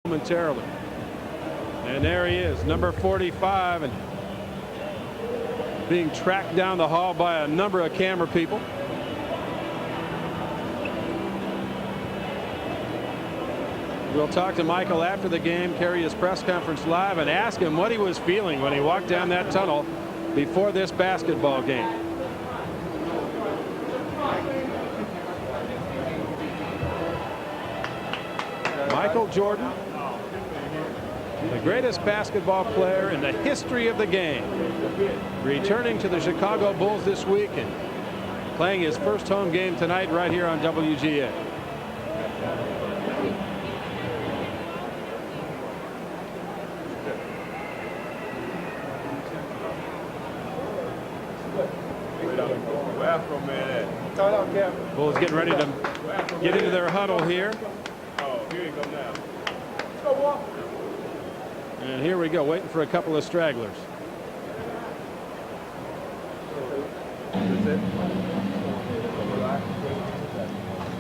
momentarily. And there he is, number 45, and being tracked down the hall by a number of camera people. We'll talk to Michael after the game, carry his press conference live, and ask him what he was feeling when he walked down that tunnel before this basketball game. Michael Jordan, the greatest basketball player in the history of the game, returning to the Chicago Bulls this week and playing his first home game tonight right here on WGA. Bulls getting ready to get into their huddle here. Oh, here you go now. And here we go, waiting for a couple of stragglers.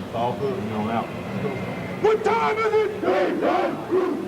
It's all good, you know, out. What time is it? Daytime.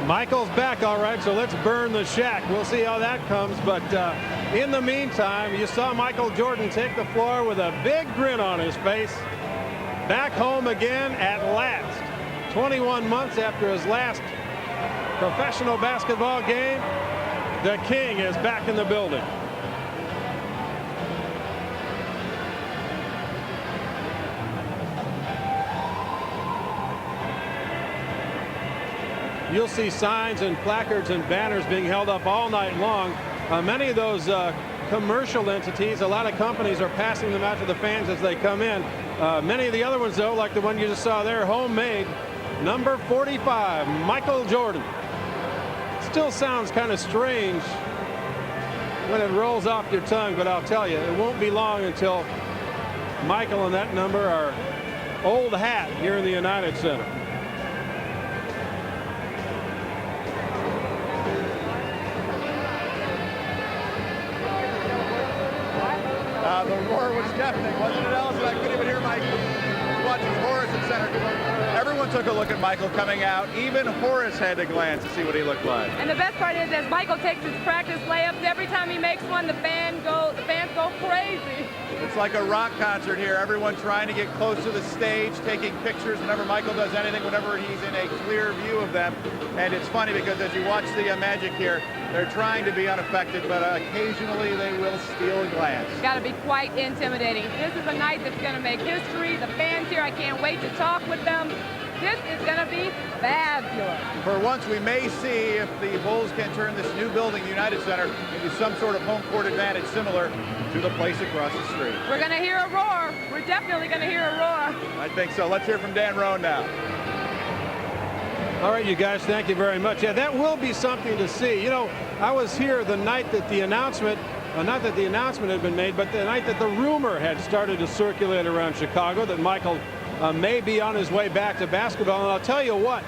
Michael's back all right, so let's burn the shack. We'll see how that comes, but in the meantime, you saw Michael Jordan take the floor with a big grin on his face. Back home again at last. 21 months after his last professional basketball game, the King is back in the building. You'll see signs and placards and banners being held up all night long. Many of those commercial entities, a lot of companies are passing them out to the fans as they come in. Many of the other ones, though, like the one you just saw there, homemade, number 45, Michael Jordan. Still sounds kind of strange when it rolls off your tongue, but I'll tell you, it won't be long until Michael and that number are old hat here in the United Center. The roar was deafening, wasn't it, Allison? I couldn't even hear Mike watching Horace at center. Everyone took a look at Michael coming out. Even Horace had to glance to see what he looked like. And the best part is, as Michael takes his practice layups, every time he makes one, the fans go crazy. It's like a rock concert here. Everyone trying to get close to the stage, taking pictures whenever Michael does anything, whenever he's in a clear view of them. And it's funny because as you watch the Magic here, they're trying to be unaffected, but occasionally they will steal a glance. It's got to be quite intimidating. This is a night that's going to make history. The fans here, I can't wait to talk with them. This is going to be fabulous. For once, we may see if the Bulls can turn this new building, the United Center, into some sort of home court advantage similar to the place across the street. We're going to hear a roar. We're definitely going to hear a roar. I think so. Let's hear from Dan Roan now. All right, you guys, thank you very much. Yeah, that will be something to see. You know, I was here the night that the announcement, not that the announcement had been made, but the night that the rumor had started to circulate around Chicago that Michael may be on his way back to basketball. And I'll tell you what,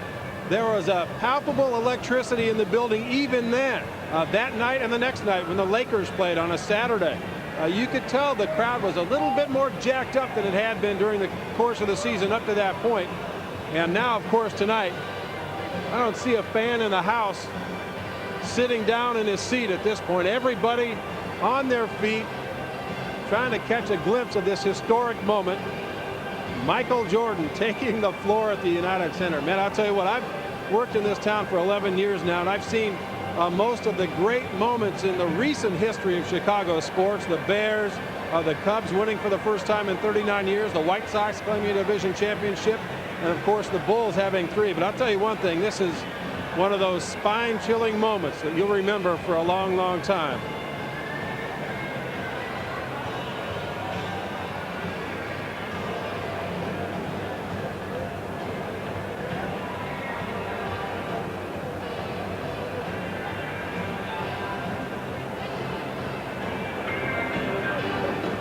there was a palpable electricity in the building even then, that night and the next night when the Lakers played on a Saturday. You could tell the crowd was a little bit more jacked up than it had been during the course of the season up to that point. And now, of course, tonight, I don't see a fan in the house sitting down in his seat at this point. Everybody on their feet trying to catch a glimpse of this historic moment. Michael Jordan taking the floor at the United Center. Man, I'll tell you what, I've worked in this town for 11 years now, and I've seen most of the great moments in the recent history of Chicago sports. The Bears, the Cubs winning for the first time in 39 years, the White Sox claiming a division championship, and of course the Bulls having 3. But I'll tell you one thing, this is one of those spine-chilling moments that you'll remember for a long, long time.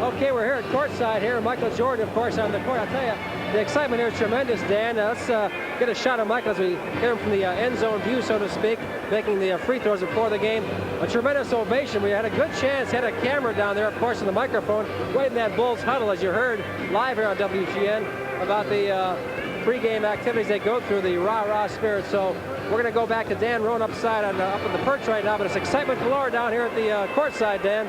Okay, we're here at courtside here. Michael Jordan, of course, on the court. I'll tell you, the excitement here is tremendous, Dan. Let's get a shot of Michael as we hear him from the end zone view, so to speak, making the free throws before the game. A tremendous ovation. We had a good chance, had a camera down there, of course, and the microphone, right in that Bulls huddle, as you heard live here on WGN, about the pregame activities they go through, the rah-rah spirit. So we're going to go back to Dan Roan up in the perch right now, but it's excitement galore down here at the courtside, Dan.